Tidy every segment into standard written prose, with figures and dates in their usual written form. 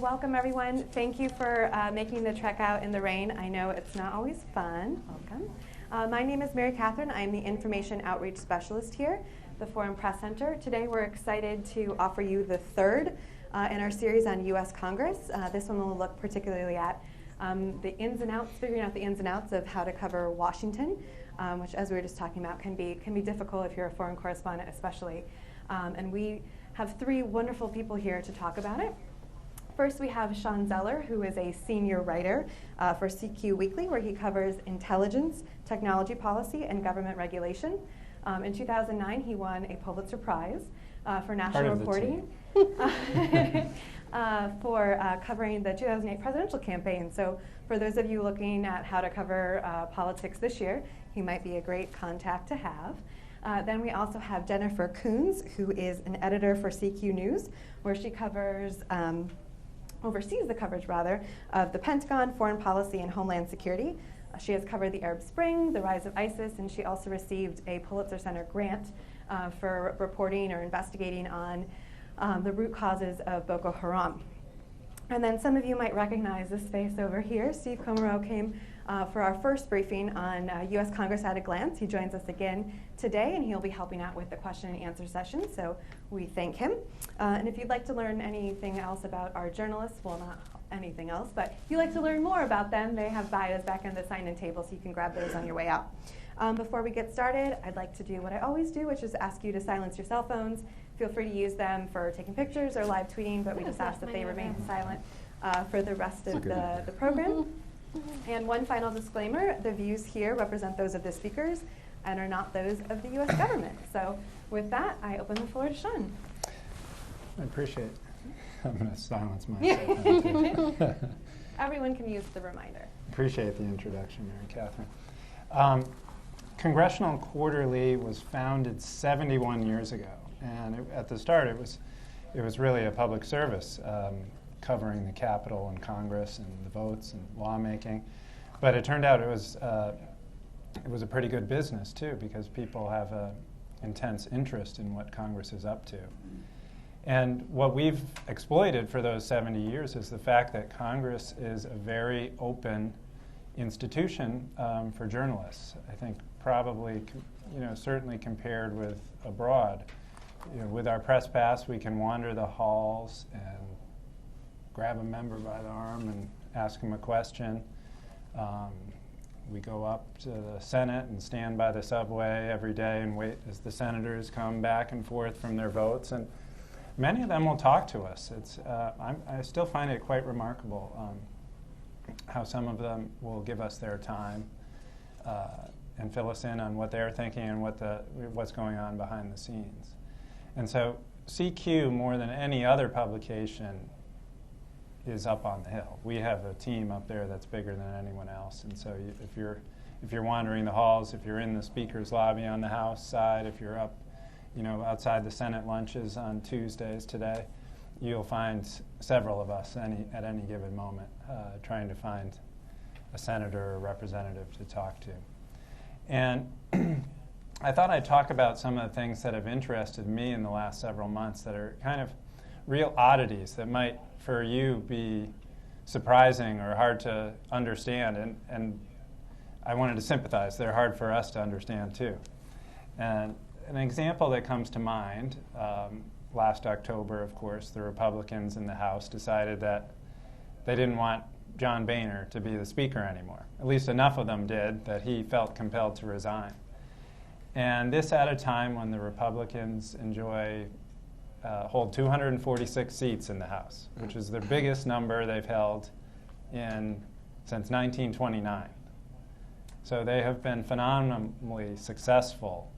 welcome everyone. Thank you for making the trek out in the rain. I know it's not always fun. Welcome. My name is Mary Catherine. I'm the Information Outreach Specialist here at the Forum Press Center. Today we're excited to offer you the third in our series on U.S. Congress. This one will look particularly at the ins and outs, figuring out the ins and outs of how to cover Washington, which, as we were just talking about, can be difficult if you're a foreign correspondent especially. And we have three wonderful people here to talk about it. First, we have Sean Zeller, who is a senior writer for CQ Weekly, where he covers intelligence, technology policy, and government regulation. In 2009, he won a Pulitzer Prize for national reporting for covering the 2008 presidential campaign. So for those of you looking at how to cover politics this year, he might be a great contact to have. Then we also have Jennifer Coons, who is an editor for CQ News, where she oversees the coverage of the Pentagon, foreign policy, and homeland security. She has covered the Arab Spring, the rise of ISIS, and she also received a Pulitzer Center grant for reporting or investigating on the root causes of Boko Haram. And then some of you might recognize this face over here. Steve Comereau came for our first briefing on U.S. Congress at a glance. He joins us again today, and he'll be helping out with the question and answer session, so we thank him. And if you'd like to learn anything else about our journalists, well, not anything else, but if you'd like to learn more about them, they have bios back on the sign-in table, so you can grab those on your way out. Before we get started, I'd like to do what I always do, which is ask you to silence your cell phones. Feel free to use them for taking pictures or live tweeting, but we just ask that they remain silent for the rest of the program. And one final disclaimer, the views here represent those of the speakers and are not those of the U.S. government. So with that, I open the floor to Sean. I appreciate it. I'm going to silence myself. Everyone can use the reminder. Appreciate the introduction, Mary Catherine. Congressional Quarterly was founded 71 years ago, and at the start it was really a public service covering the Capitol and Congress and the votes and lawmaking. But it turned out it was a pretty good business too, because people have an intense interest in what Congress is up to. And what we've exploited for those 70 years is the fact that Congress is a very open institution for journalists. I think probably, certainly compared with abroad. With our press pass, we can wander the halls and grab a member by the arm and ask him a question. We go up to the Senate and stand by the subway every day and wait as the senators come back and forth from their votes. And many of them will talk to us. I still find it quite remarkable how some of them will give us their time and fill us in on what they're thinking and what's going on behind the scenes. And so CQ, more than any other publication, is up on the hill. We have a team up there that's bigger than anyone else. And so if you're wandering the halls, if you're in the speaker's lobby on the House side, if you're up outside the Senate lunches on Tuesdays today, you'll find several of us at any given moment trying to find a senator or representative to talk to. And I thought I'd talk about some of the things that have interested me in the last several months that are kind of real oddities that might, for you, be surprising or hard to understand. And I wanted to sympathize. They're hard for us to understand, too. And an example that comes to mind, last October, of course, the Republicans in the House decided that they didn't want John Boehner to be the Speaker anymore. At least enough of them did that he felt compelled to resign. And this at a time when the Republicans hold 246 seats in the House, which is the biggest number they've held since 1929. So they have been phenomenally successful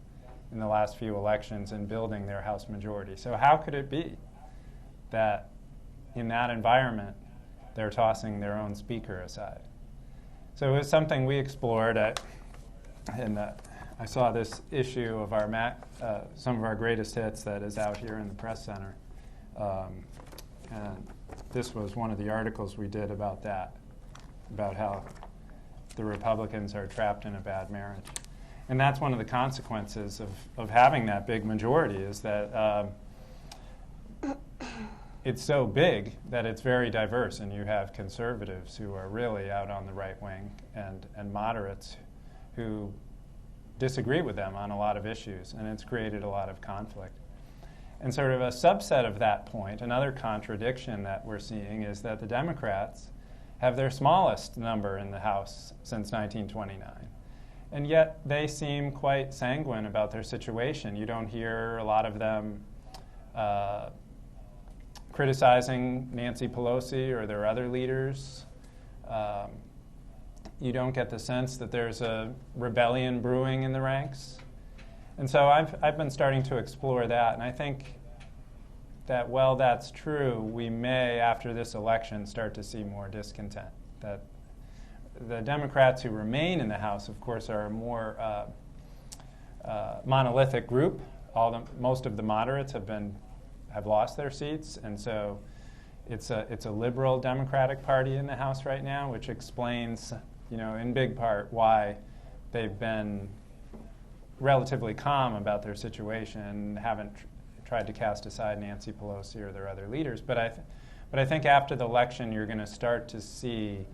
in the last few elections in building their House majority. So how could it be that in that environment they're tossing their own speaker aside? So it was something we explored and I saw this issue of some of our greatest hits that is out here in the press center. And this was one of the articles we did about that, about how the Republicans are trapped in a bad marriage. And that's one of the consequences of having that big majority, is that it's so big that it's very diverse, and you have conservatives who are really out on the right wing and moderates who disagree with them on a lot of issues, and it's created a lot of conflict. And sort of a subset of that point, another contradiction that we're seeing is that the Democrats have their smallest number in the House since 1929. And yet they seem quite sanguine about their situation. You don't hear a lot of them criticizing Nancy Pelosi or their other leaders. You don't get the sense that there's a rebellion brewing in the ranks. And so I've been starting to explore that, and I think that while that's true, we may, after this election, start to see more discontent. That the Democrats who remain in the House, of course, are a more monolithic group. Most of the moderates have lost their seats, and so it's a liberal Democratic Party in the House right now, which explains, in big part, why they've been relatively calm about their situation and haven't tried to cast aside Nancy Pelosi or their other leaders. But I think after the election, you're going to start to see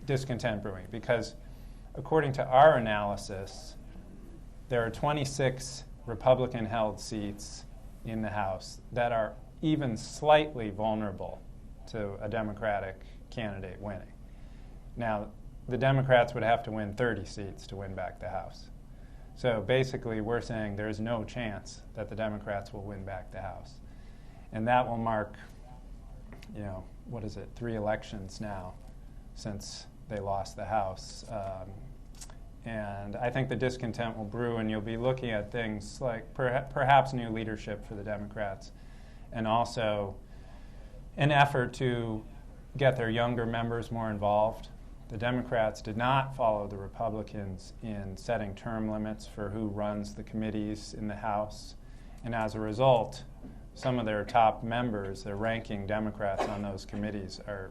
discontent brewing, because according to our analysis, there are 26 Republican-held seats in the House that are even slightly vulnerable to a Democratic candidate winning. Now, the Democrats would have to win 30 seats to win back the House. So basically, we're saying there's no chance that the Democrats will win back the House. And that will mark, 3 elections now since they lost the House. And I think the discontent will brew, and you'll be looking at things like perhaps new leadership for the Democrats, and also an effort to get their younger members more involved. The Democrats did not follow the Republicans in setting term limits for who runs the committees in the House. And as a result, some of their top members, their ranking Democrats on those committees, are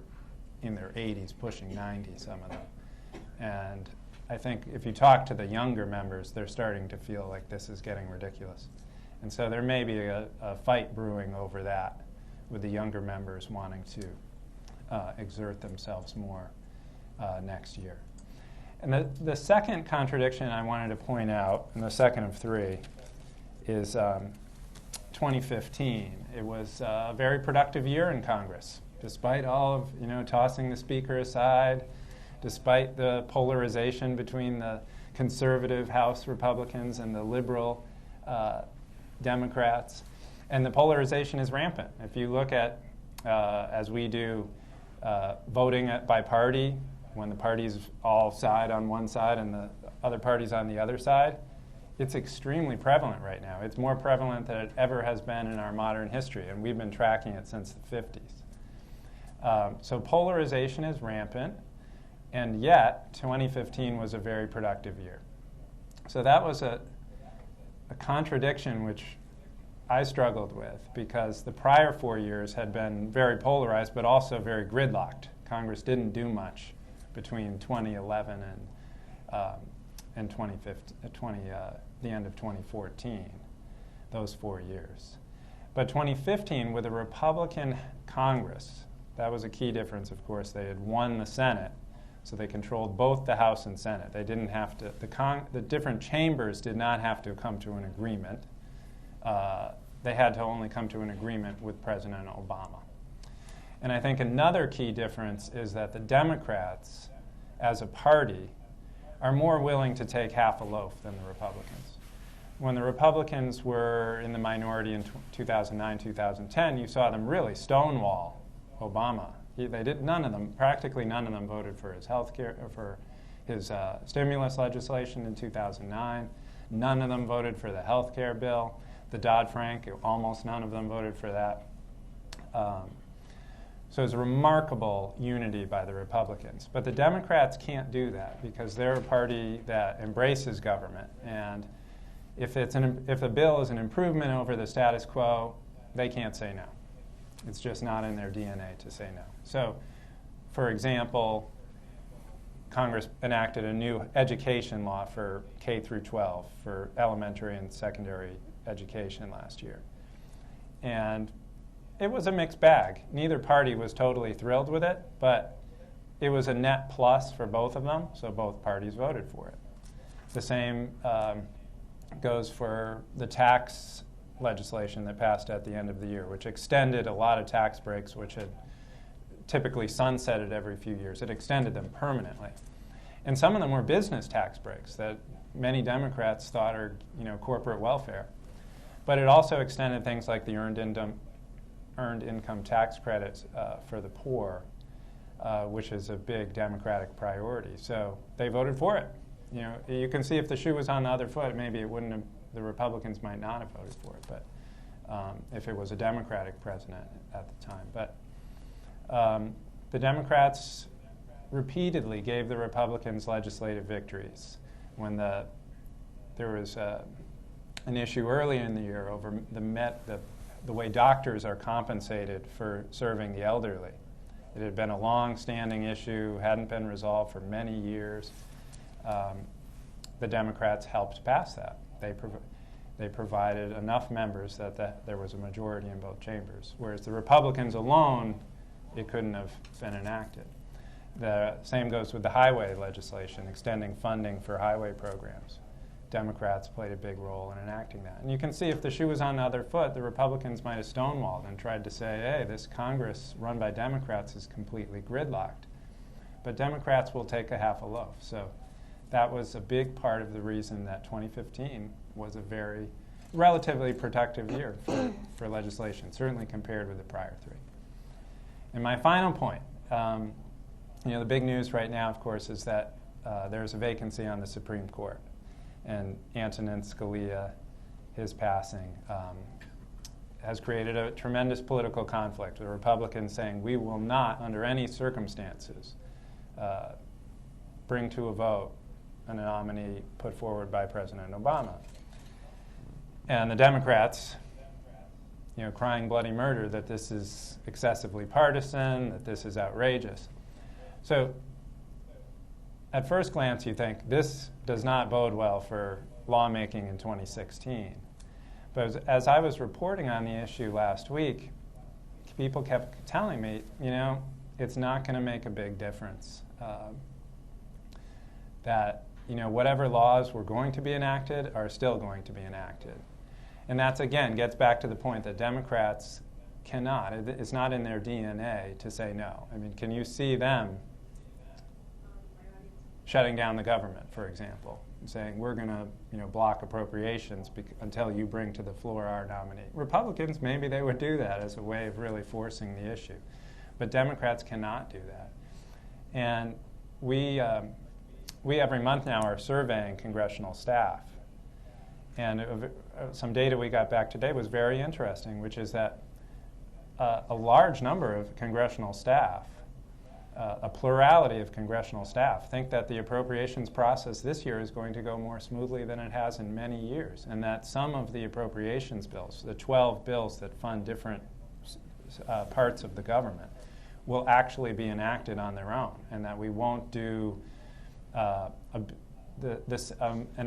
in their 80s, pushing 90, some of them. And I think if you talk to the younger members, they're starting to feel like this is getting ridiculous. And so there may be a fight brewing over that, with the younger members wanting to exert themselves more next year. And the second contradiction I wanted to point out, and the second of three, is 2015. It was a very productive year in Congress, despite all of tossing the speaker aside, despite the polarization between the conservative House Republicans and the liberal Democrats. And the polarization is rampant. If you look at, as we do, voting by party, when the parties all side on one side and the other parties on the other side, it's extremely prevalent right now. It's more prevalent than it ever has been in our modern history, and we've been tracking it since the 50s. So polarization is rampant, and yet 2015 was a very productive year. So that was a contradiction which I struggled with, because the prior 4 years had been very polarized, but also very gridlocked. Congress didn't do much between 2011 and 2015, the end of 2014, those 4 years. But 2015, with a Republican Congress, that was a key difference, of course. They had won the Senate, so they controlled both the House and Senate. They didn't have to, the different chambers did not have to come to an agreement. They had to only come to an agreement with President Obama. And I think another key difference is that the Democrats, as a party, are more willing to take half a loaf than the Republicans. When the Republicans were in the minority in 2009, 2010, you saw them really stonewall Obama. Practically none of them voted for his health care, for his stimulus legislation in 2009. None of them voted for the health care bill. The Dodd-Frank, almost none of them voted for that. So it's a remarkable unity by the Republicans. But the Democrats can't do that, because they're a party that embraces government. And if a bill is an improvement over the status quo, they can't say no. It's just not in their DNA to say no. So, for example, Congress enacted a new education law for K through 12, for elementary and secondary education last year. And it was a mixed bag. Neither party was totally thrilled with it, but it was a net plus for both of them, so both parties voted for it. The same goes for the tax legislation that passed at the end of the year, which extended a lot of tax breaks, which had typically sunsetted every few years. It extended them permanently. And some of them were business tax breaks that many Democrats thought are, corporate welfare. But it also extended things like the earned income tax credits for the poor, which is a big Democratic priority. So they voted for it. You can see if the shoe was on the other foot, maybe it wouldn't have, the Republicans might not have voted for it, but if it was a Democratic president at the time. But the Democrats repeatedly gave the Republicans legislative victories. When there was an issue early in the year over the way doctors are compensated for serving the elderly. It had been a long-standing issue, hadn't been resolved for many years. The Democrats helped pass that. They provided enough members that there was a majority in both chambers, whereas the Republicans alone, it couldn't have been enacted. The same goes with the highway legislation, extending funding for highway programs. Democrats played a big role in enacting that. And you can see if the shoe was on the other foot, the Republicans might have stonewalled and tried to say, hey, this Congress run by Democrats is completely gridlocked. But Democrats will take a half a loaf. So that was a big part of the reason that 2015 was a very relatively productive year for legislation, certainly compared with the prior three. And my final point, the big news right now, of course, is that there's a vacancy on the Supreme Court. And Antonin Scalia, his passing, has created a tremendous political conflict. The Republicans saying we will not, under any circumstances, bring to a vote a nominee put forward by President Obama. And the Democrats, crying bloody murder that this is excessively partisan, that this is outrageous. So at first glance, you think this does not bode well for lawmaking in 2016. But as I was reporting on the issue last week, people kept telling me, it's not going to make a big difference. That, whatever laws were going to be enacted are still going to be enacted. And that's, again, gets back to the point that Democrats cannot. It's not in their DNA to say no. I mean, can you see them shutting down the government, for example, and saying we're going to block appropriations until you bring to the floor our nominee? Republicans, maybe they would do that as a way of really forcing the issue. But Democrats cannot do that. And we every month now are surveying congressional staff. And some data we got back today was very interesting, which is that a large number of congressional staff, a plurality of congressional staff, think that the appropriations process this year is going to go more smoothly than it has in many years, and that some of the appropriations bills, the 12 bills that fund different parts of the government, will actually be enacted on their own, and that we won't do an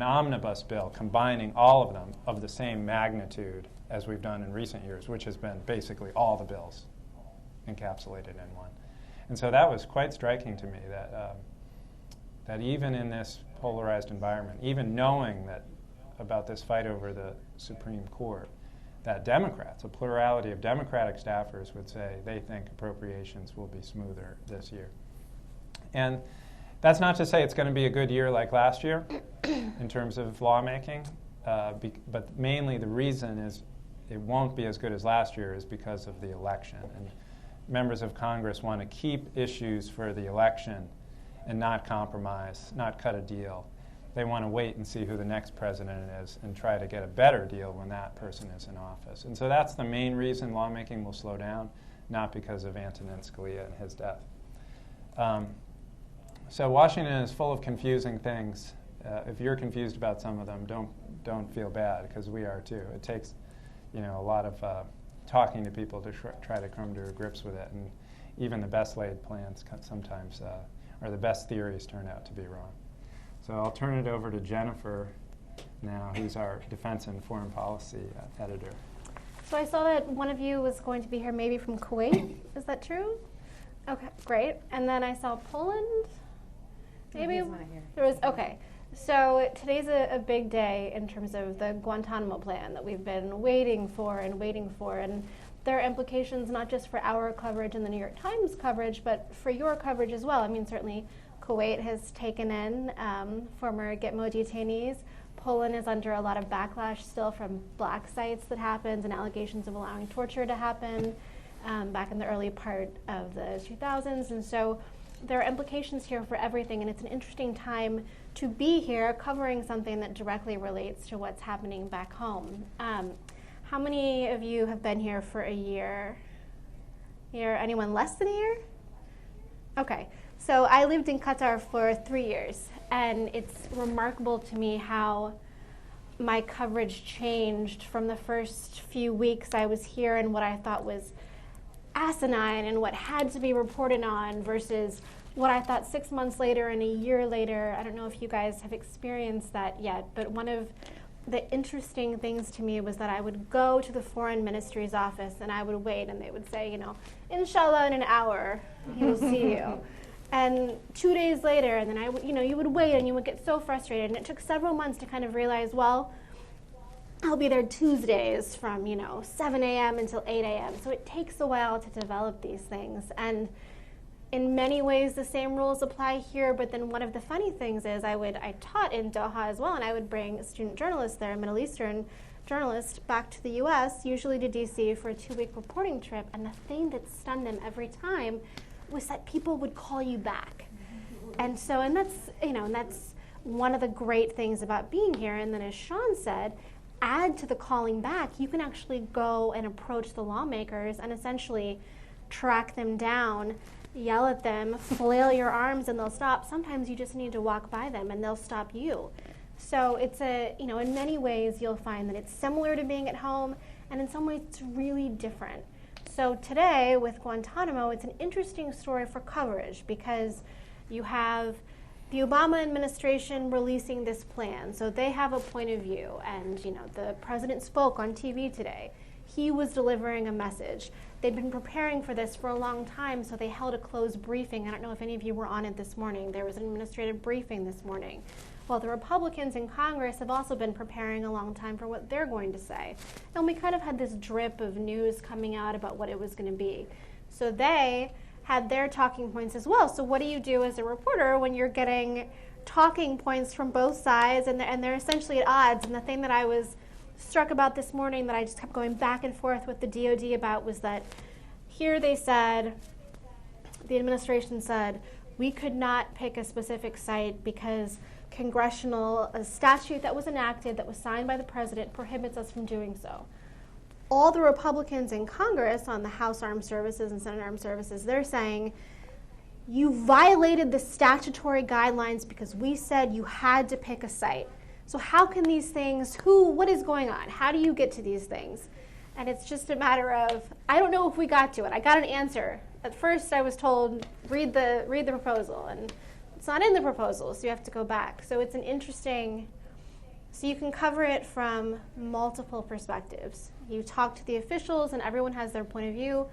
omnibus bill combining all of them of the same magnitude as we've done in recent years, which has been basically all the bills encapsulated in one. And so that was quite striking to me, that even in this polarized environment, even knowing that about this fight over the Supreme Court, that Democrats, a plurality of Democratic staffers would say they think appropriations will be smoother this year. And that's not to say it's going to be a good year like last year in terms of lawmaking, but mainly the reason is it won't be as good as last year is because of the election. And members of Congress want to keep issues for the election and not compromise, not cut a deal. They want to wait and see who the next president is and try to get a better deal when that person is in office. And so that's the main reason lawmaking will slow down, not because of Antonin Scalia and his death. So Washington is full of confusing things. If you're confused about some of them, don't feel bad, because we are too. It takes, a lot of talking to people to try to come to grips with it, and even the best laid plans sometimes, or the best theories, turn out to be wrong. So I'll turn it over to Jennifer now, who's our Defense and Foreign Policy editor. So I saw that one of you was going to be here maybe from Kuwait. Is that true? Okay, great. And then I saw Poland. Maybe He's not here. there was, okay. So today's a big day in terms of the Guantanamo plan that we've been waiting for. And there are implications not just for our coverage and the New York Times coverage, but for your coverage as well. I mean, certainly Kuwait has taken in former Gitmo detainees. Poland is under a lot of backlash still from black sites that happened and allegations of allowing torture to happen back in the early part of the 2000s. And so there are implications here for everything, and it's an interesting time to be here covering something that directly relates to what's happening back home. How many of you have been here for a year? Anyone less than a year? Okay, so I lived in Qatar for 3 years, and it's remarkable to me how my coverage changed from the first few weeks I was here and what I thought was asinine and what had to be reported on versus what I thought 6 months later and a year later. I don't know if you guys have experienced that yet, but one of the interesting things to me was that I would go to the foreign ministry's office and I would wait, and they would say, inshallah in an hour he will see you. And 2 days later, and then you would wait and you would get so frustrated, and it took several months to kind of realize, well, I'll be there Tuesdays from 7 a.m. until 8 a.m. So it takes a while to develop these things. And in many ways, the same rules apply here. But then one of the funny things is I taught in Doha as well, and I would bring student journalists there, Middle Eastern journalists, back to the U.S., usually to D.C. for a 2-week reporting trip. And the thing that stunned them every time was that people would call you back. And that's one of the great things about being here. And then as Sean said, add to the calling back, you can actually go and approach the lawmakers and essentially track them down, yell at them, flail your arms, and they'll stop. Sometimes you just need to walk by them and they'll stop you. So it's in many ways you'll find that it's similar to being at home, and in some ways it's really different. So today with Guantanamo, it's an interesting story for coverage because you have the Obama administration releasing this plan. So they have a point of view, and the president spoke on TV today. He was delivering a message. They'd been preparing for this for a long time, so they held a closed briefing. I don't know if any of you were on it this morning. There was an administrative briefing this morning. Well, the Republicans in Congress have also been preparing a long time for what they're going to say. And we kind of had this drip of news coming out about what it was going to be. So they had their talking points as well. So what do you do as a reporter when you're getting talking points from both sides and they're essentially at odds? And the thing that I was struck about this morning that I just kept going back and forth with the DOD about was that here they said, the administration said, we could not pick a specific site because a statute that was enacted that was signed by the president prohibits us from doing so. All the Republicans in Congress on the House Armed Services and Senate Armed Services, they're saying, you violated the statutory guidelines because we said you had to pick a site. So how can these things, what is going on? How do you get to these things? And it's just a matter of, I don't know if we got to it. I got an answer. At first I was told, read the proposal, and it's not in the proposal, so you have to go back. So it's an interesting, so you can cover it from multiple perspectives. You talk to the officials and everyone has their point of view,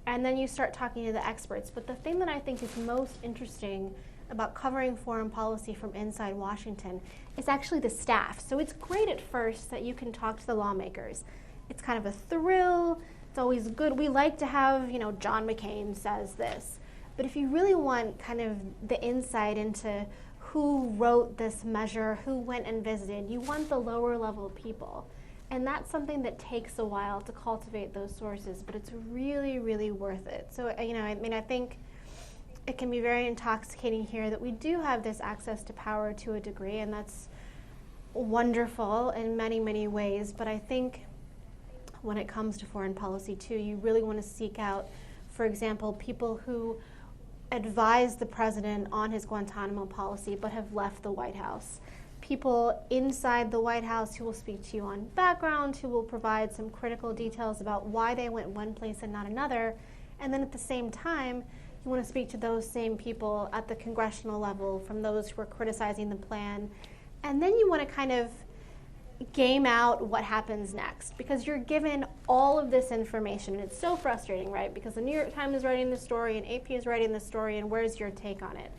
and then you start talking to the experts. But the thing that I think is most interesting about covering foreign policy from inside Washington is actually the staff. So it's great at first that you can talk to the lawmakers. It's kind of a thrill. It's always good. We like to have, John McCain says this. But if you really want kind of the insight into who wrote this measure, who went and visited, you want the lower level people. And that's something that takes a while to cultivate those sources, but it's really, really worth it. So, I think it can be very intoxicating here that we do have this access to power to a degree, and that's wonderful in many, many ways. But I think when it comes to foreign policy too, you really want to seek out, for example, people who advise the president on his Guantanamo policy but have left the White House. People inside the White House who will speak to you on background, who will provide some critical details about why they went one place and not another. And then at the same time, you want to speak to those same people at the congressional level, from those who are criticizing the plan. And then you want to kind of game out what happens next, because you're given all of this information. And it's so frustrating, right? Because the New York Times is writing the story and AP is writing the story, and where's your take on it?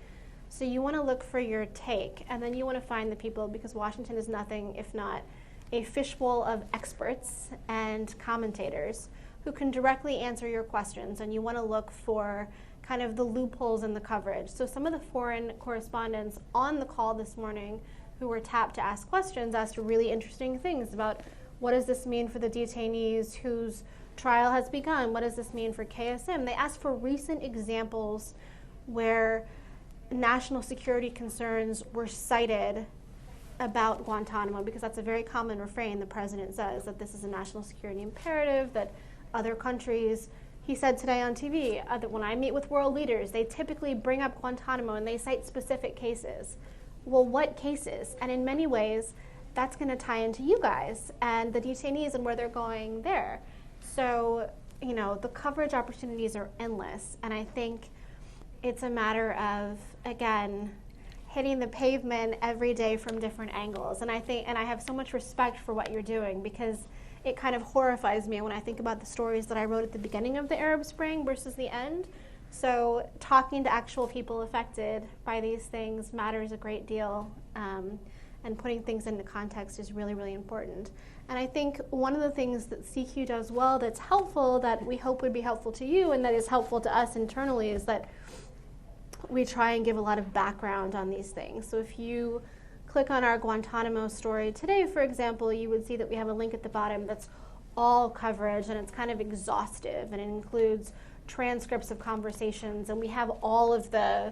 So you want to look for your take, and then you want to find the people, because Washington is nothing if not a fishbowl of experts and commentators who can directly answer your questions, and you want to look for kind of the loopholes in the coverage. So some of the foreign correspondents on the call this morning who were tapped to ask questions asked really interesting things about what does this mean for the detainees whose trial has begun? What does this mean for KSM? They asked for recent examples where national security concerns were cited about Guantanamo, because that's a very common refrain. The president says that this is a national security imperative, that other countries, he said today on TV, that when I meet with world leaders, they typically bring up Guantanamo and they cite specific cases. Well, what cases? And in many ways, that's going to tie into you guys and the detainees and where they're going there. So, the coverage opportunities are endless. And I think it's a matter of, again, hitting the pavement every day from different angles. And I have so much respect for what you're doing, because it kind of horrifies me when I think about the stories that I wrote at the beginning of the Arab Spring versus the end. So talking to actual people affected by these things matters a great deal, and putting things into context is really, really important. And I think one of the things that CQ does well that's helpful, that we hope would be helpful to you and that is helpful to us internally, is that we try and give a lot of background on these things. So if you click on our Guantanamo story today, for example, you would see that we have a link at the bottom that's all coverage, and it's kind of exhaustive, and it includes transcripts of conversations, and we have all of the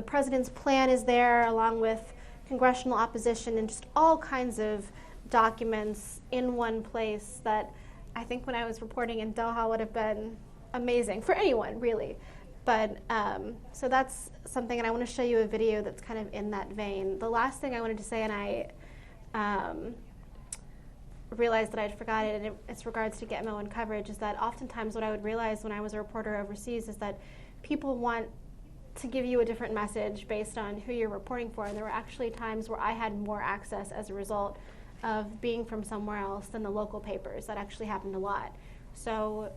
president's plan is there, along with congressional opposition and just all kinds of documents in one place that I think when I was reporting in Doha would have been amazing for anyone, really. But so that's something, and I want to show you a video that's kind of in that vein. The last thing I wanted to say, and I realized that I'd forgotten it, and it's regards to Gitmo and coverage, is that oftentimes what I would realize when I was a reporter overseas is that people want to give you a different message based on who you're reporting for, and there were actually times where I had more access as a result of being from somewhere else than the local papers. That actually happened a lot. So,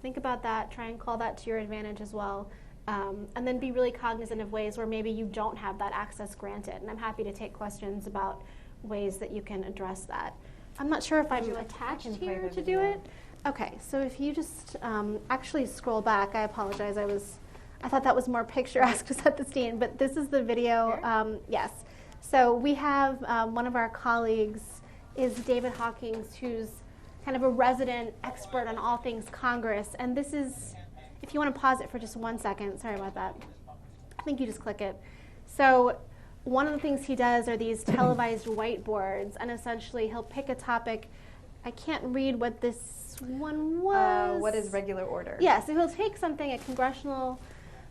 think about that, try and call that to your advantage as well, and then be really cognizant of ways where maybe you don't have that access granted. And I'm happy to take questions about ways that you can address that. I'm not sure if I'm attached here to do it. Okay, so if you just actually scroll back, I apologize, I thought that was more picturesque to set the scene, but this is the video, yes. So we have one of our colleagues is David Hawkins, who's kind of a resident expert on all things Congress. And this is, if you want to pause it for just 1 second, sorry about that. I think you just click it. So one of the things he does are these televised whiteboards, and essentially he'll pick a topic. I can't read what this one was. What is regular order? Yeah, so he'll take something, a congressional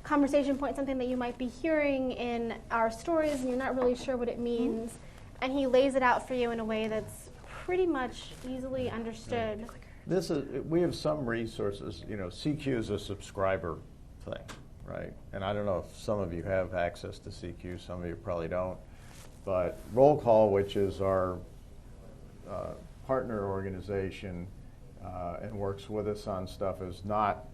conversation point, something that you might be hearing in our stories and you're not really sure what it means, and he lays it out for you in a way that's pretty much easily understood. We have some resources. CQ is a subscriber thing, right? And I don't know if some of you have access to CQ, some of you probably don't. But Roll Call, which is our partner organization and works with us on stuff, is not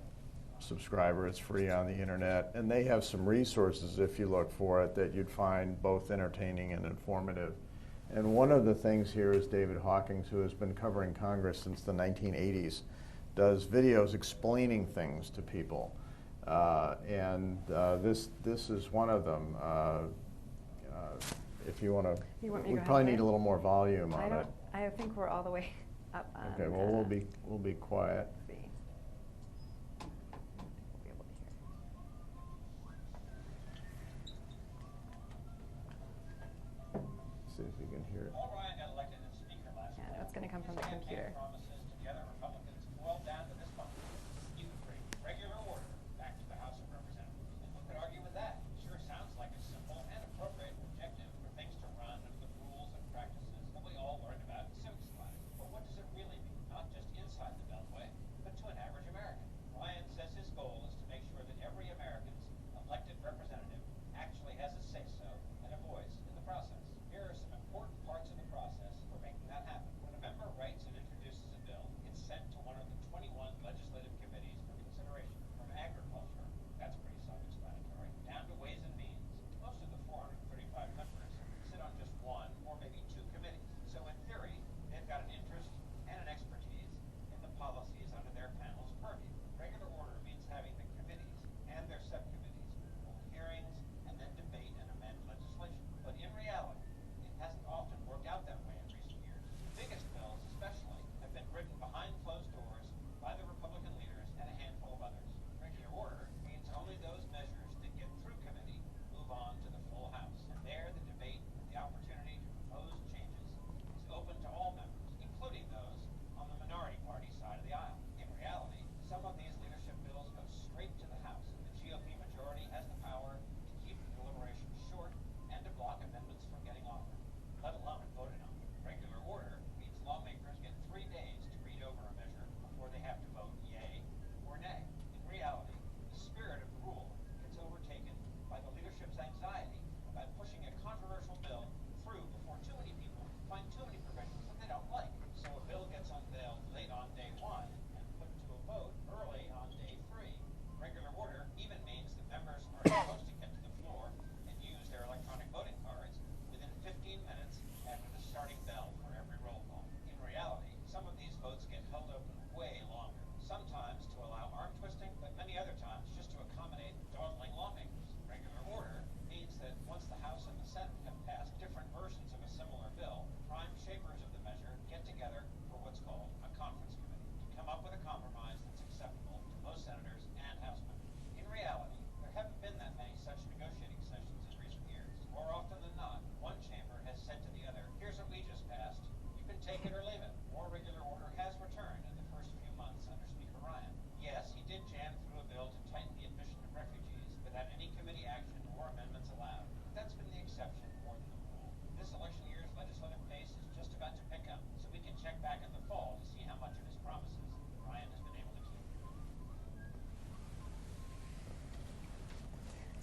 subscriber. It's free on the internet, and they have some resources, if you look for it, that you'd find both entertaining and informative. And one of the things here is David Hawkins, who has been covering Congress since the 1980s, does videos explaining things to people. This is one of them. If you want to, we probably need a little more volume on it. I think we're all the way up on. Okay, well, we'll be quiet. See if you can hear it. Yeah, no, it's going to come from the computer.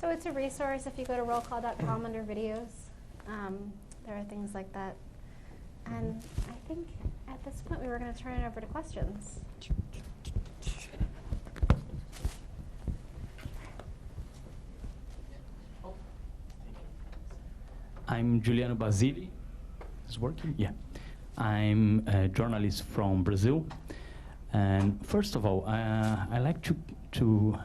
So it's a resource if you go to rollcall.com under videos. There are things like that. And I think at this point we were going to turn it over to questions. I'm Juliano Basili. Is it working? Yeah. I'm a journalist from Brazil. And first of all, I like to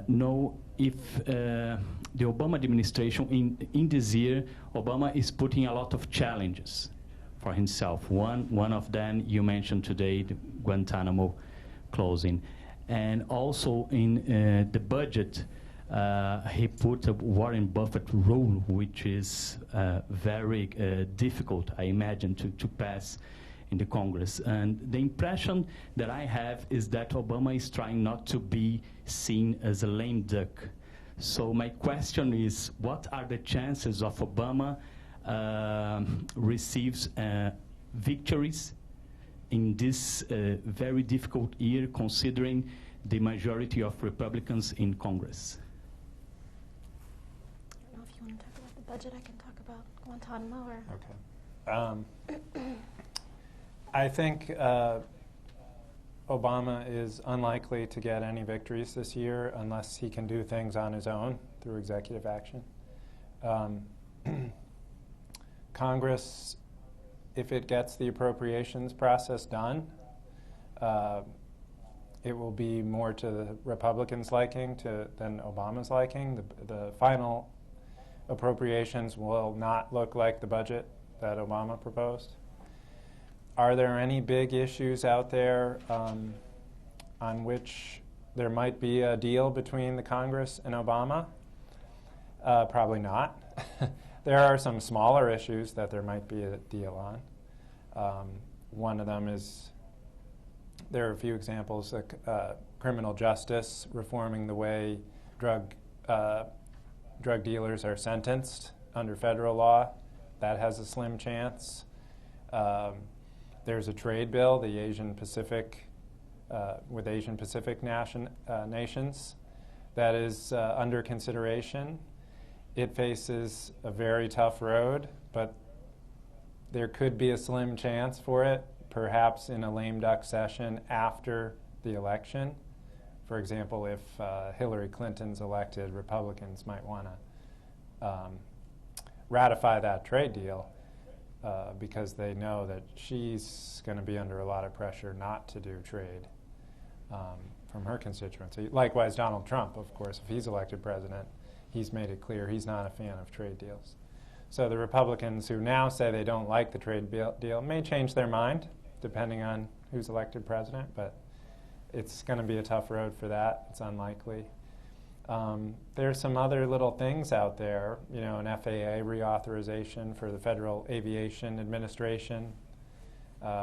know if the Obama administration, in this year, Obama is putting a lot of challenges for himself. One of them you mentioned today, the Guantanamo closing. And also in the budget, he put a Warren Buffett rule, which is very difficult, I imagine, to pass in the Congress. And the impression that I have is that Obama is trying not to be seen as a lame duck. So my question is, what are the chances of Obama receives victories in this very difficult year, considering the majority of Republicans in Congress? I don't know if you want to talk about the budget. I can talk about Guantanamo or... Okay. I think Obama is unlikely to get any victories this year unless he can do things on his own through executive action. Congress, if it gets the appropriations process done, it will be more to the Republicans' liking than Obama's liking. The final appropriations will not look like the budget that Obama proposed. Are there any big issues out there on which there might be a deal between the Congress and Obama? Probably not. There are some smaller issues that there might be a deal on. One of them is, there are a few examples, like criminal justice, reforming the way drug dealers are sentenced under federal law. That has a slim chance. There's a trade bill, the Asian Pacific, with Asian Pacific nations, that is under consideration. It faces a very tough road, but there could be a slim chance for it, perhaps in a lame duck session after the election. For example, if Hillary Clinton's elected, Republicans might want to ratify that trade deal. Because they know that she's going to be under a lot of pressure not to do trade from her constituency. Likewise, Donald Trump, of course, if he's elected president, he's made it clear he's not a fan of trade deals. So the Republicans who now say they don't like the trade deal may change their mind, depending on who's elected president, but it's going to be a tough road for that. It's unlikely. There's some other little things out there, you know, an FAA reauthorization for the Federal Aviation Administration,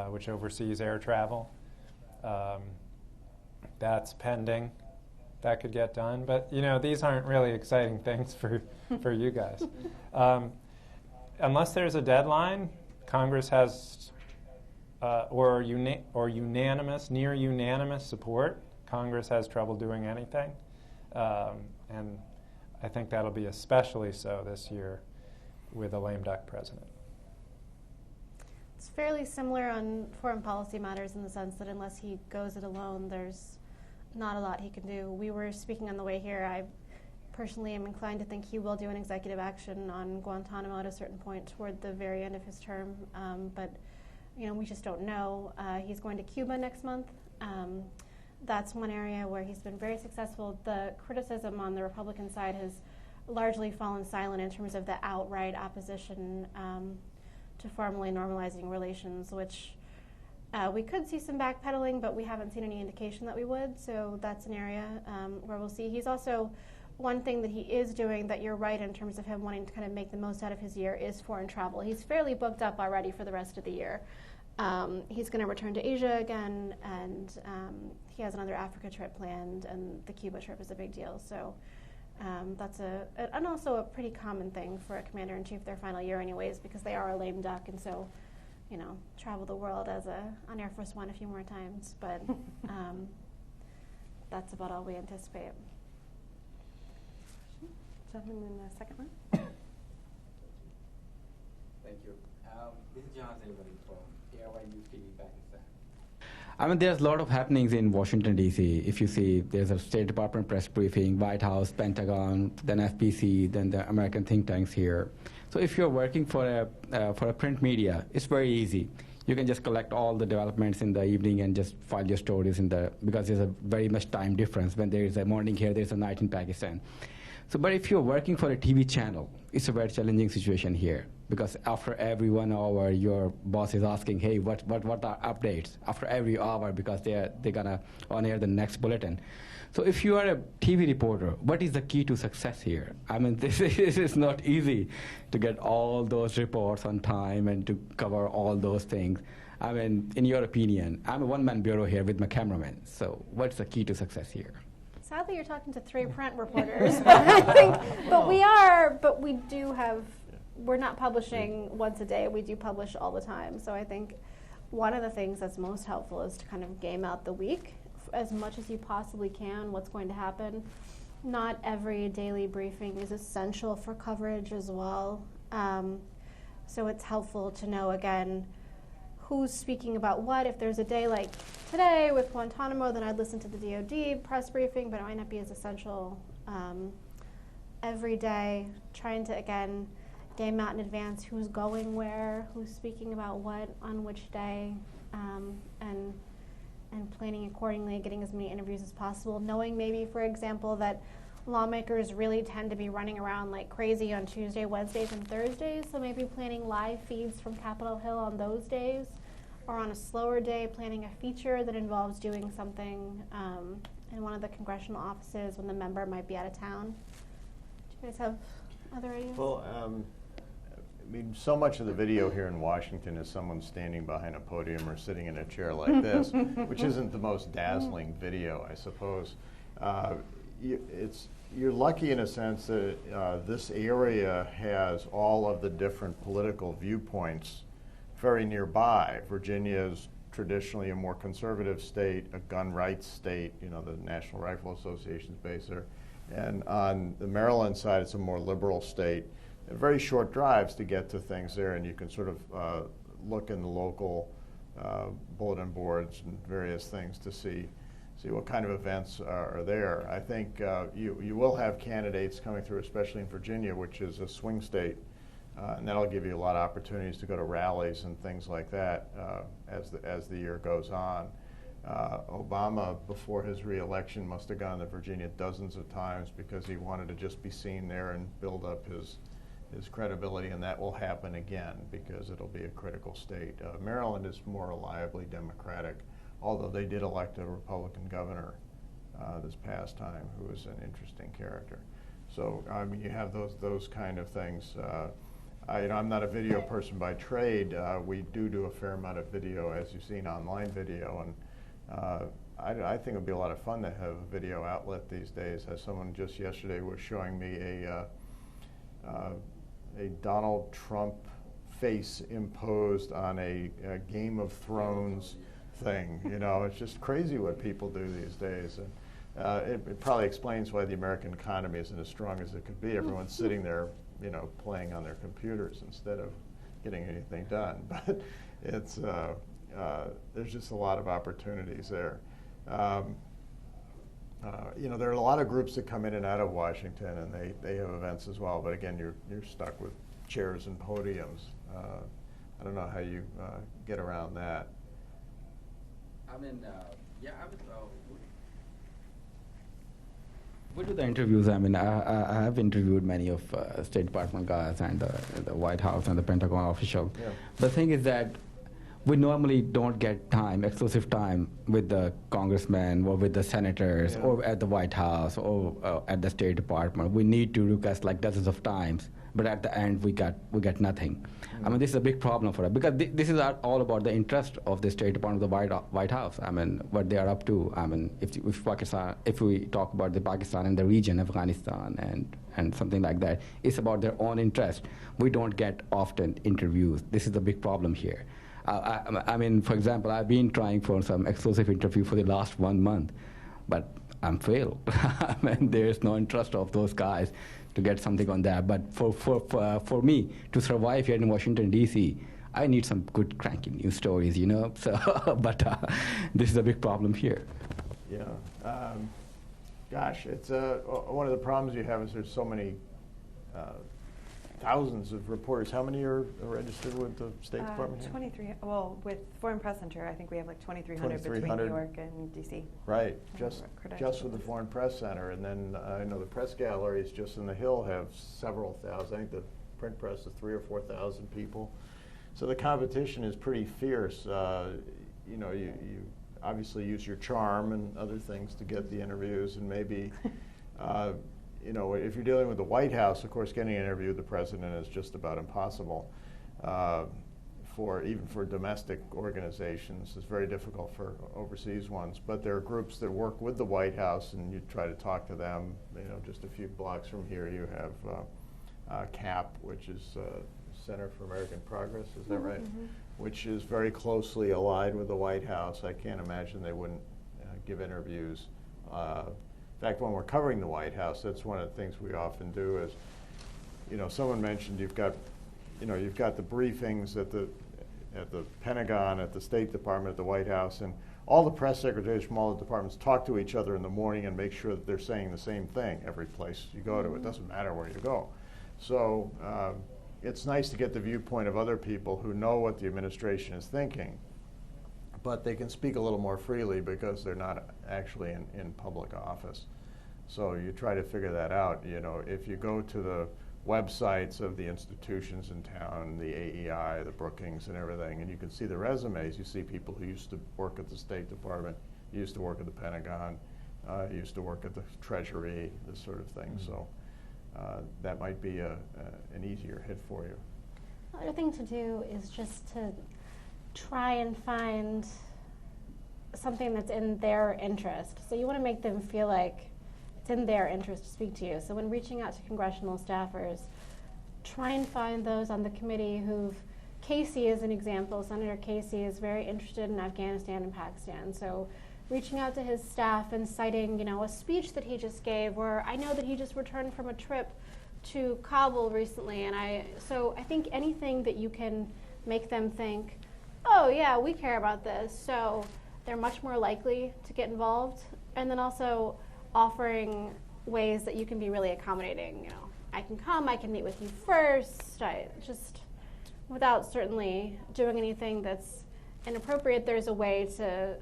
which oversees air travel. That's pending. That could get done. But, you know, these aren't really exciting things for you guys. Unless there's a deadline, Congress has, or unanimous, near unanimous support, Congress has trouble doing anything. And I think that'll be especially so this year with a lame duck president. It's fairly similar on foreign policy matters in the sense that unless he goes it alone, there's not a lot he can do. We were speaking on the way here. I personally am inclined to think he will do an executive action on Guantanamo at a certain point toward the very end of his term. But you know, we just don't know. He's going to Cuba next month. That's one area where he's been very successful. The criticism on the Republican side has largely fallen silent in terms of the outright opposition to formally normalizing relations, which we could see some backpedaling, but we haven't seen any indication that we would. So that's an area where we'll see. He's also, one thing that he is doing that you're right in terms of him wanting to kind of make the most out of his year is foreign travel. He's fairly booked up already for the rest of the year. He's going to return to Asia again, and he has another Africa trip planned, and the Cuba trip is a big deal. So that's and also a pretty common thing for a commander-in-chief their final year anyways, because they are a lame duck, and so, you know, travel the world on Air Force One a few more times, but that's about all we anticipate. gentleman in the second one. Thank you. This is Jonathan Ibrahim from KRY News TV, Pakistan. I mean, there's a lot of happenings in Washington, D.C. If you see, there's a State Department press briefing, White House, Pentagon, then FPC, then the American think tanks here. So if you're working for a print media, it's very easy. You can just collect all the developments in the evening and just file your stories because there's a very much time difference. When there is a morning here, there's a night in Pakistan. So, but if you're working for a TV channel, it's a very challenging situation here because after every 1 hour, your boss is asking, hey, what are updates? After every hour, because they're gonna on air the next bulletin. So if you are a TV reporter, what is the key to success here? I mean, this is not easy to get all those reports on time and to cover all those things. I mean, in your opinion, I'm a one-man bureau here with my cameraman. So what's the key to success here? Sadly, you're talking to 3 print reporters, but we do have, we're not publishing once a day, we do publish all the time. So I think one of the things that's most helpful is to kind of game out the week as much as you possibly can, what's going to happen. Not every daily briefing is essential for coverage as well. So it's helpful to know, again, who's speaking about what. If there's a day like today with Guantanamo, then I'd listen to the DoD press briefing, but it might not be as essential every day. Trying to, again, game out in advance who's going where, who's speaking about what on which day, and planning accordingly, getting as many interviews as possible, knowing maybe, for example, that lawmakers really tend to be running around like crazy on Tuesday, Wednesdays, and Thursdays, so maybe planning live feeds from Capitol Hill on those days, or on a slower day, planning a feature that involves doing something in one of the congressional offices when the member might be out of town. Do you guys have other ideas? Well, I mean, so much of the video here in Washington is someone standing behind a podium or sitting in a chair like this, which isn't the most dazzling video, I suppose. You're lucky in a sense that this area has all of the different political viewpoints very nearby. Virginia is traditionally a more conservative state, a gun rights state, you know, the National Rifle Association's based there. And on the Maryland side, it's a more liberal state. Very short drives to get to things there, and you can sort of look in the local bulletin boards and various things to see what kind of events are there. I think you will have candidates coming through, especially in Virginia, which is a swing state, and that'll give you a lot of opportunities to go to rallies and things like that as the year goes on. Obama, before his re-election, must have gone to Virginia dozens of times because he wanted to just be seen there and build up his credibility, and that will happen again because it'll be a critical state. Maryland is more reliably Democratic, although they did elect a Republican governor this past time who is an interesting character. So I mean, you have those kind of things. I'm not a video person by trade. We do a fair amount of video, as you've seen, online video, and I think it would be a lot of fun to have a video outlet these days. As someone just yesterday was showing me a Donald Trump face imposed on a Game of Thrones thing. You know, it's just crazy what people do these days. And it probably explains why the American economy isn't as strong as it could be. Everyone's sitting there, you know, playing on their computers instead of getting anything done. But it's there's just a lot of opportunities there. You know, there are a lot of groups that come in and out of Washington, and they have events as well. But again, you're stuck with chairs and podiums. I don't know how you get around that. I mean, yeah, I would. We do the interviews. I mean, I have interviewed many of State Department guys and the White House and the Pentagon officials. Yeah. The thing is that we normally don't get exclusive time with the congressmen or with the senators or at the White House or at the State Department. We need to request like dozens of times, but at the end we get nothing. Mm-hmm. I mean, this is a big problem for us because this is all about the interest of the State Department, of the White House. I mean, what they are up to. I mean, if we talk about the Pakistan and the region, Afghanistan and something like that, it's about their own interest. We don't get often interviews. This is the big problem here. I mean, for example, I've been trying for some exclusive interview for the last 1 month, but I'm failed. And there's no interest of those guys to get something on that. But for me to survive here in Washington, D.C., I need some good cranky news stories, you know. So, but this is a big problem here. Yeah. Gosh, it's one of the problems you have is there's so many thousands of reporters. How many are registered with the State Department here? 23. Well, with Foreign Press Center, I think we have like 2,300 between 2,300. New York and D.C. Right, Yeah, just credentials. with the Foreign Press Center, and then I know the press galleries just in the Hill have several thousand. I think the print press is 3,000 or 4,000 people. So the competition is pretty fierce. You know, you obviously use your charm and other things to get the interviews, and maybe. You know, if you're dealing with the White House, of course, getting an interview with the president is just about impossible. Even for domestic organizations, it's very difficult for overseas ones. But there are groups that work with the White House, and you try to talk to them. You know, just a few blocks from here, you have CAP, which is Center for American Progress. Is that right? Mm-hmm. Which is very closely allied with the White House. I can't imagine they wouldn't give interviews. In fact, when we're covering the White House, that's one of the things we often do is, you know, someone mentioned you've got the briefings at the Pentagon, at the State Department, at the White House, and all the press secretaries from all the departments talk to each other in the morning and make sure that they're saying the same thing every place you go to. It doesn't matter where you go. So it's nice to get the viewpoint of other people who know what the administration is thinking, but they can speak a little more freely because they're not actually in public office. So you try to figure that out. You know, if you go to the websites of the institutions in town, the AEI, the Brookings and everything, and you can see the resumes, you see people who used to work at the State Department, used to work at the Pentagon, used to work at the Treasury, this sort of thing. Mm-hmm. So that might be an easier hit for you. The other thing to do is just to try and find something that's in their interest. So you want to make them feel like it's in their interest to speak to you. So when reaching out to congressional staffers, try and find those on the committee Casey is an example. Senator Casey is very interested in Afghanistan and Pakistan. So reaching out to his staff and citing, you know, a speech that he just gave, where I know that he just returned from a trip to Kabul recently, and so I think anything that you can make them think, oh yeah, we care about this, so they're much more likely to get involved. And then also offering ways that you can be really accommodating. You know, I can come, I can meet with you first. Just without certainly doing anything that's inappropriate, there's a way to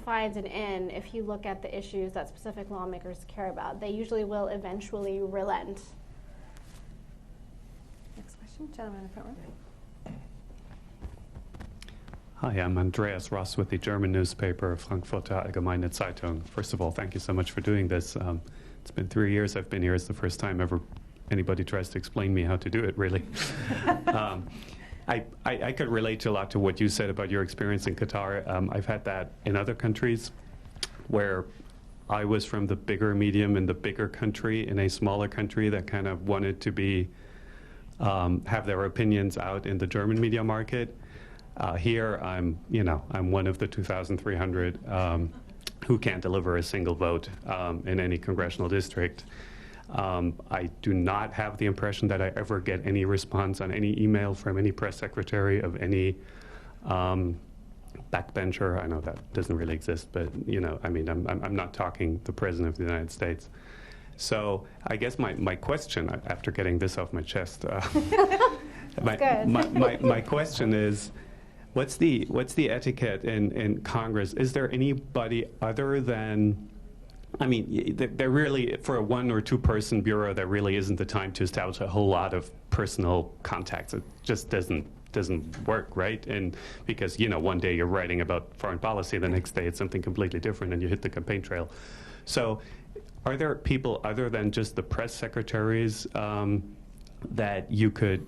find an in if you look at the issues that specific lawmakers care about. They usually will eventually relent. Next question, gentleman in the front row. Hi, I'm Andreas Ross with the German newspaper Frankfurter Allgemeine Zeitung. First of all, thank you so much for doing this. It's been 3 years I've been here. It's the first time ever anybody tries to explain me how to do it, really. I could relate to a lot to what you said about your experience in Qatar. I've had that in other countries where I was from the bigger medium in the bigger country in a smaller country that kind of wanted to be have their opinions out in the German media market. Here, I'm one of the 2,300 who can't deliver a single vote in any congressional district. I do not have the impression that I ever get any response on any email from any press secretary of any backbencher. I know that doesn't really exist, but I mean, I'm not talking the President of the United States. So I guess my question, after getting this off my chest, my question is, what's the etiquette in Congress? Is there anybody other than, I mean, there really, for a 1 or 2 person bureau, there really isn't the time to establish a whole lot of personal contacts. It just doesn't work, right? And because, one day you're writing about foreign policy, the next day it's something completely different and you hit the campaign trail. So are there people other than just the press secretaries that you could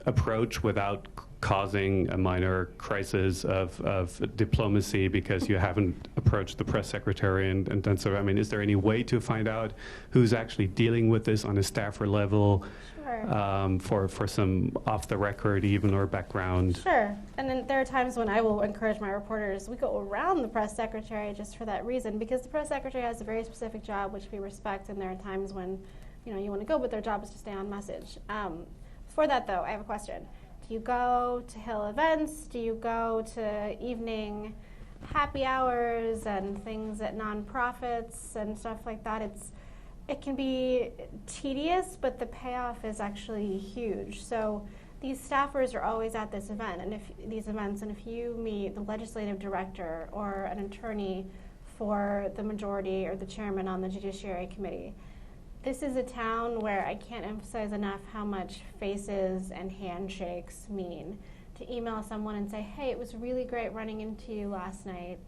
approach without causing a minor crisis of diplomacy because you haven't approached the press secretary and so, I mean, is there any way to find out who's actually dealing with this on a staffer level? Sure. For some off-the-record even or background? Sure. And then there are times when I will encourage my reporters, we go around the press secretary just for that reason, because the press secretary has a very specific job which we respect, and there are times when you want to go, but their job is to stay on message. For that, though, I have a question. Do you go to Hill events? Do you go to evening happy hours and things at nonprofits and stuff like that? It can be tedious, but the payoff is actually huge. So these staffers are always at this event, and if you meet the legislative director or an attorney for the majority or the chairman on the Judiciary Committee, this is a town where I can't emphasize enough how much faces and handshakes mean. To email someone and say, hey, it was really great running into you last night.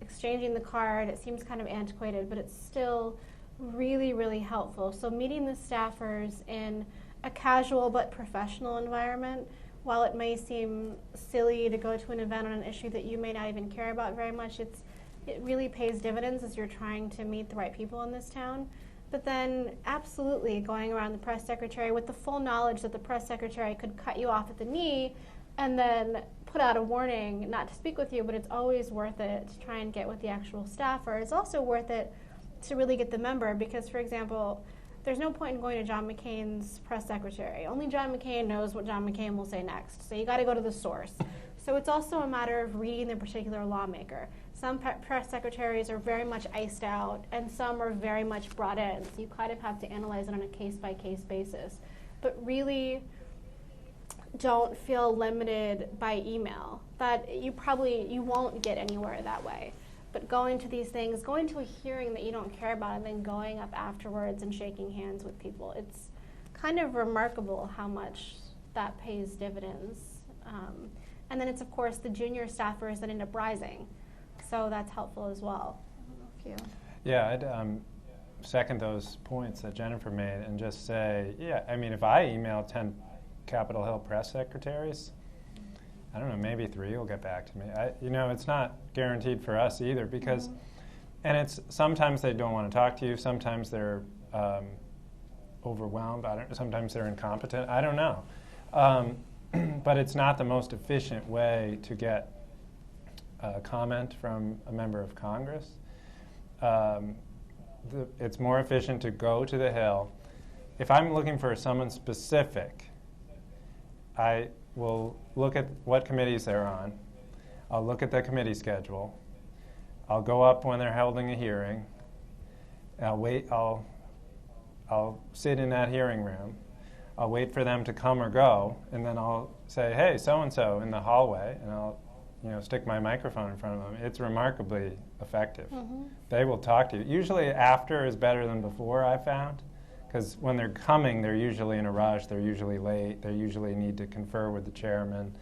Exchanging the card, it seems kind of antiquated, but it's still really, really helpful. So meeting the staffers in a casual but professional environment, while it may seem silly to go to an event on an issue that you may not even care about very much, it really pays dividends as you're trying to meet the right people in this town. But then absolutely going around the press secretary with the full knowledge that the press secretary could cut you off at the knee and then put out a warning not to speak with you, but it's always worth it to try and get with the actual staffer. It's also worth it to really get the member because, for example, there's no point in going to John McCain's press secretary. Only John McCain knows what John McCain will say next. So you got to go to the source. So it's also a matter of reading the particular lawmaker. Some press secretaries are very much iced out, and some are very much brought in. So you kind of have to analyze it on a case-by-case basis. But really don't feel limited by email. That you won't get anywhere that way. But going to these things, going to a hearing that you don't care about, and then going up afterwards and shaking hands with people, it's kind of remarkable how much that pays dividends. And then it's, of course, the junior staffers that end up rising. So that's helpful as well. Yeah, I'd second those points that Jennifer made and just say, yeah, I mean, if I email 10 Capitol Hill press secretaries, I don't know, maybe 3 will get back to me. It's not guaranteed for us either because, and it's sometimes they don't want to talk to you, sometimes they're overwhelmed, sometimes they're incompetent, I don't know. But it's not the most efficient way to get a comment from a member of Congress. It's more efficient to go to the Hill. If I'm looking for someone specific, I will look at what committees they're on. I'll look at the committee schedule. I'll go up when they're holding a hearing. I'll sit in that hearing room. I'll wait for them to come or go, and then I'll say, hey, so-and-so in the hallway, and I'll stick my microphone in front of them. It's remarkably effective. They will talk to you. Usually after is better than before, I found, because when they're coming, they're usually in a rush, they're usually late, they usually need to confer with the chairman,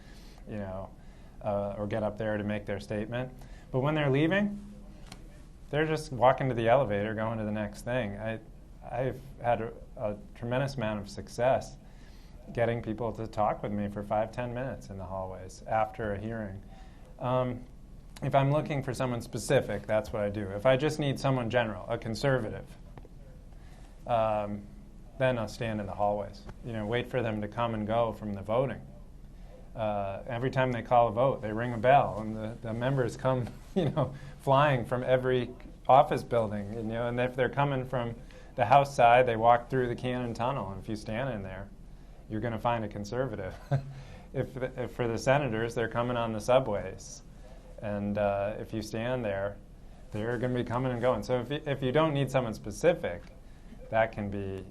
or get up there to make their statement. But when they're leaving, they're just walking to the elevator, going to the next thing. I've had a tremendous amount of success getting people to talk with me for 5-10 minutes in the hallways after a hearing. If I'm looking for someone specific, that's what I do. If I just need someone general, a conservative, then I'll stand in the hallways. Wait for them to come and go from the voting. Every time they call a vote, they ring a bell, and the members come, flying from every office building. And if they're coming from the House side, they walk through the Cannon Tunnel, and if you stand in there, you're going to find a conservative. If for the senators, they're coming on the subways, and if you stand there, they're going to be coming and going. So if you don't need someone specific, that can be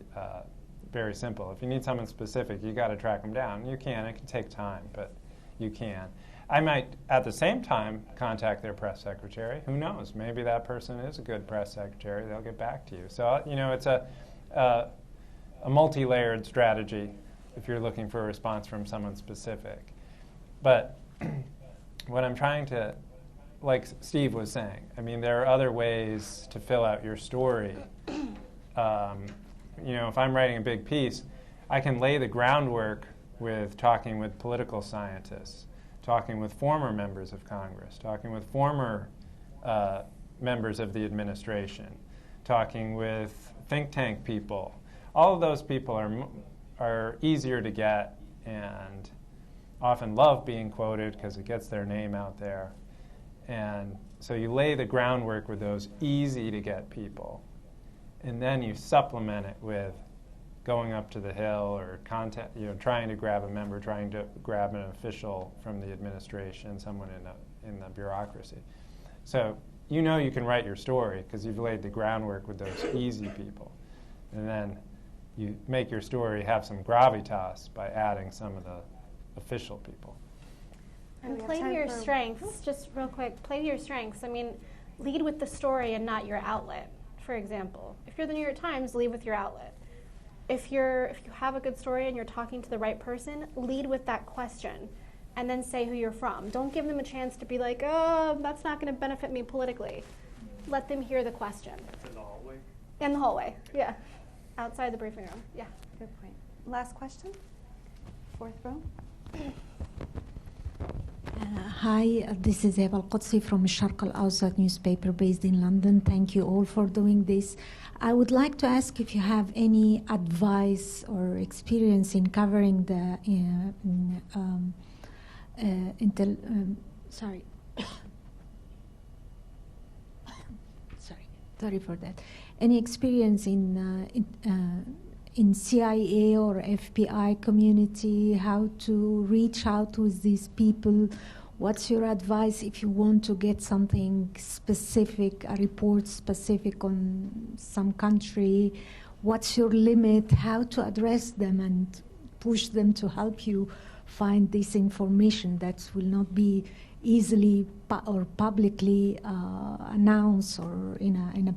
very simple. If you need someone specific, you got to track them down. You can. It can take time, but you can. I might, at the same time, contact their press secretary. Who knows? Maybe that person is a good press secretary. They'll get back to you. So, it's a multi-layered strategy if you're looking for a response from someone specific. But what I'm trying to, like Steve was saying, there are other ways to fill out your story. If I'm writing a big piece, I can lay the groundwork with talking with political scientists, talking with former members of Congress, talking with former members of the administration, talking with think tank people. All of those people are easier to get and often love being quoted because it gets their name out there. And so you lay the groundwork with those easy to get people, and then you supplement it with going up to the Hill or trying to grab a member, trying to grab an official from the administration, someone in the bureaucracy. So you know you can write your story because you've laid the groundwork with those easy people. And then you make your story have some gravitas by adding some of the official people. And play to your strengths, just real quick, play to your strengths. I mean, lead with the story and not your outlet, for example. If you're the New York Times, lead with your outlet. If you have a good story and you're talking to the right person, lead with that question and then say who you're from. Don't give them a chance to be like, oh, that's not going to benefit me politically. Let them hear the question. In the hallway? In the hallway, yeah. Outside the briefing room, yeah. Good point. Last question. Fourth row. Hi, this is Eva Al-Qudsi from Al-Sharq Al-Awsat newspaper based in London. Thank you all for doing this. I would like to ask if you have any advice or experience in covering the sorry for that. Any experience in CIA or FBI community, how to reach out with these people? What's your advice if you want to get something specific, a report specific on some country? What's your limit? How to address them and push them to help you find this information that will not be easily or publicly announced or in a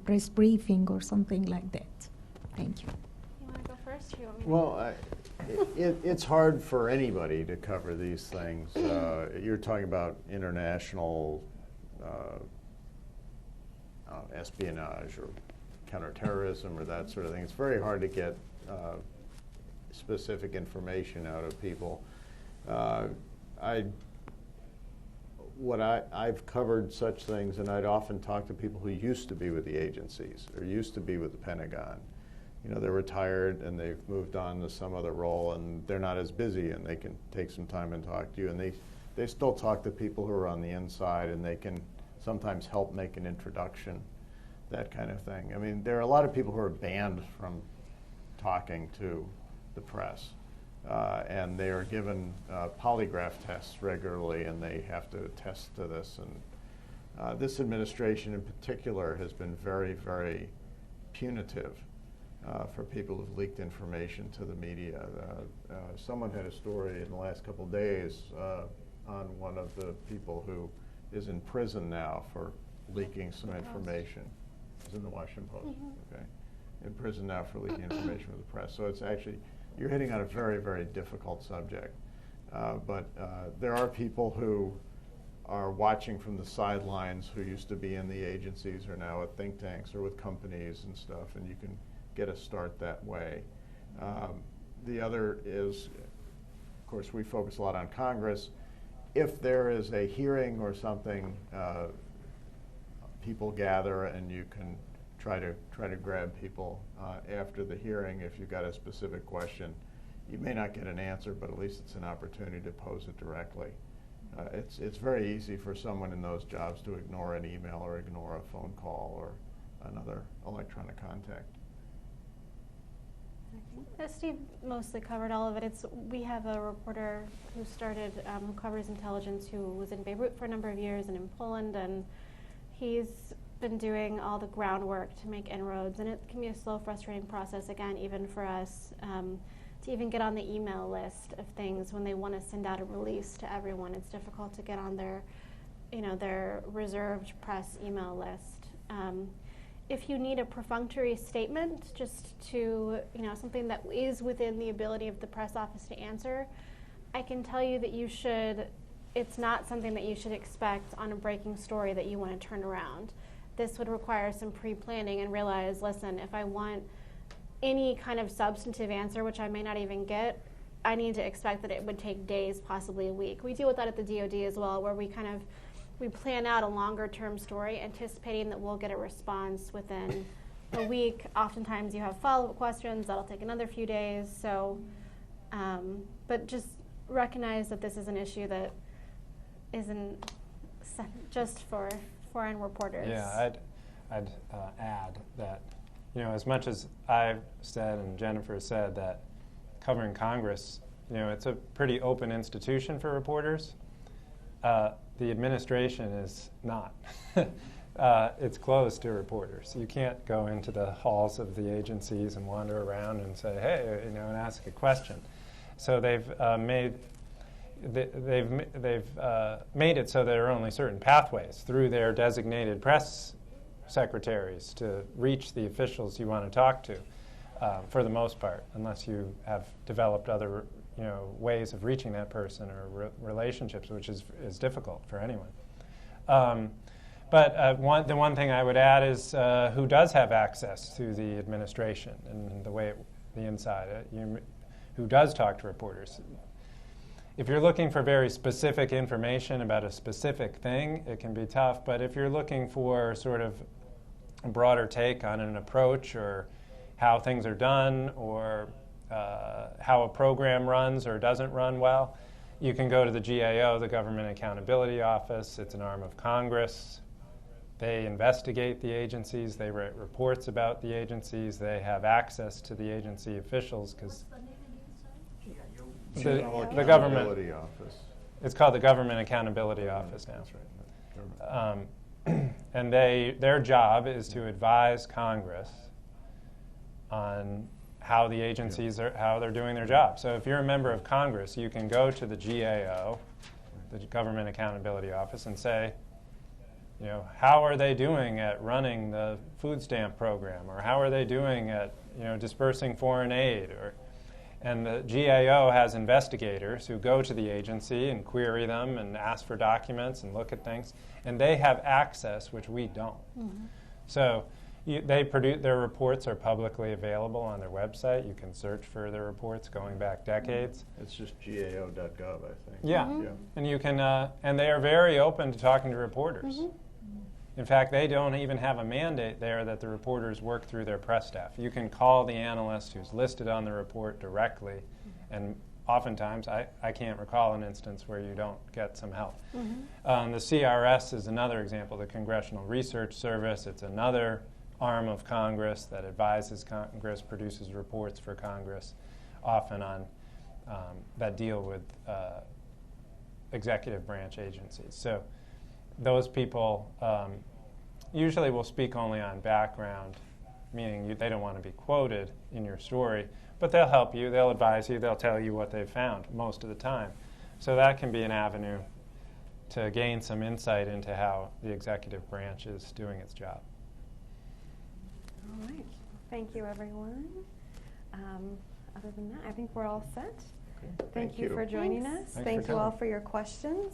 press briefing or something like that? Thank you. You want to go first? Or you want me to? Well, it's hard for anybody to cover these things. You're talking about international espionage or counterterrorism or that sort of thing. It's very hard to get specific information out of people. I've covered such things, and I'd often talk to people who used to be with the agencies or used to be with the Pentagon. You know, they're retired and they've moved on to some other role, and they're not as busy, and they can take some time and talk to you. And they still talk to people who are on the inside, and they can sometimes help make an introduction, that kind of thing. I mean, there are a lot of people who are banned from talking to the press, and they are given polygraph tests regularly, and they have to attest to this. And this administration in particular has been very, very punitive for people who've leaked information to the media. Someone had a story in the last couple of days on one of the people who is in prison now for leaking some information. It's in the Washington Post, okay? In prison now for leaking information with the press. So it's actually, you're hitting on a very, very difficult subject. But there are people who are watching from the sidelines who used to be in the agencies or now at think tanks or with companies and stuff, and you can get a start that way. The other is, of course, we focus a lot on Congress. If there is a hearing or something, people gather, and you can try to grab people after the hearing if you've got a specific question. You may not get an answer, but at least it's an opportunity to pose it directly. It's very easy for someone in those jobs to ignore an email or ignore a phone call or another electronic contact. Steve mostly covered all of it. We have a reporter who started, who covers intelligence, who was in Beirut for a number of years and in Poland, and he's been doing all the groundwork to make inroads, and it can be a slow, frustrating process, again, even for us, to even get on the email list of things when they want to send out a release to everyone. It's difficult to get on their reserved press email list. If you need a perfunctory statement, just to, something that is within the ability of the press office to answer, I can tell you that it's not something that you should expect on a breaking story that you want to turn around. This would require some pre-planning and realize, listen, if I want any kind of substantive answer, which I may not even get, I need to expect that it would take days, possibly a week. We deal with that at the DoD as well, where we plan out a longer term story, anticipating that we'll get a response within a week. Oftentimes you have follow-up questions, that'll take another few days. So, but just recognize that this is an issue that isn't just for foreign reporters. Yeah, I'd add that, as much as I've said and Jennifer said that covering Congress, it's a pretty open institution for reporters. The administration is not. It's closed to reporters. You can't go into the halls of the agencies and wander around and say, hey, and ask a question. So they've made it so there are only certain pathways through their designated press secretaries to reach the officials you want to talk to, for the most part, unless you have developed other ways of reaching that person or relationships, which is difficult for anyone. But the one thing I would add is who does have access to the administration and the inside, who does talk to reporters. If you're looking for very specific information about a specific thing, it can be tough. But if you're looking for sort of a broader take on an approach or how things are done or how a program runs or doesn't run well, you can go to the GAO, the Government Accountability Office. It's an arm of Congress. They investigate the agencies. They write reports about the agencies. They have access to the agency officials because the government office. It's called the Government Accountability Office now. That's right. And their job is to advise Congress on how the agencies how they're doing their job. So if you're a member of Congress, you can go to the GAO, the Government Accountability Office, and say, how are they doing at running the food stamp program, or how are they doing at dispersing foreign aid, and the GAO has investigators who go to the agency and query them and ask for documents and look at things, and they have access, which we don't. Mm-hmm. So they produce their reports are publicly available on their website. You can search for their reports going back decades. It's just gao.gov, I think. Yeah, Mm-hmm. Yeah. and you can, and they are very open to talking to reporters. Mm-hmm. In fact, they don't even have a mandate there that the reporters work through their press staff. You can call the analyst who's listed on the report directly, and oftentimes, I can't recall an instance where you don't get some help. Mm-hmm. The CRS is another example, the Congressional Research Service. It's another arm of Congress that advises Congress, produces reports for Congress, often on that deal with executive branch agencies. So those people usually will speak only on background, meaning they don't want to be quoted in your story, but they'll help you, they'll advise you, they'll tell you what they've found most of the time. So that can be an avenue to gain some insight into how the executive branch is doing its job. All right. Thank you, everyone. Other than that, I think we're all set. Okay. Thank you for joining Thanks. us. Thanks Thank for you all coming. for your questions.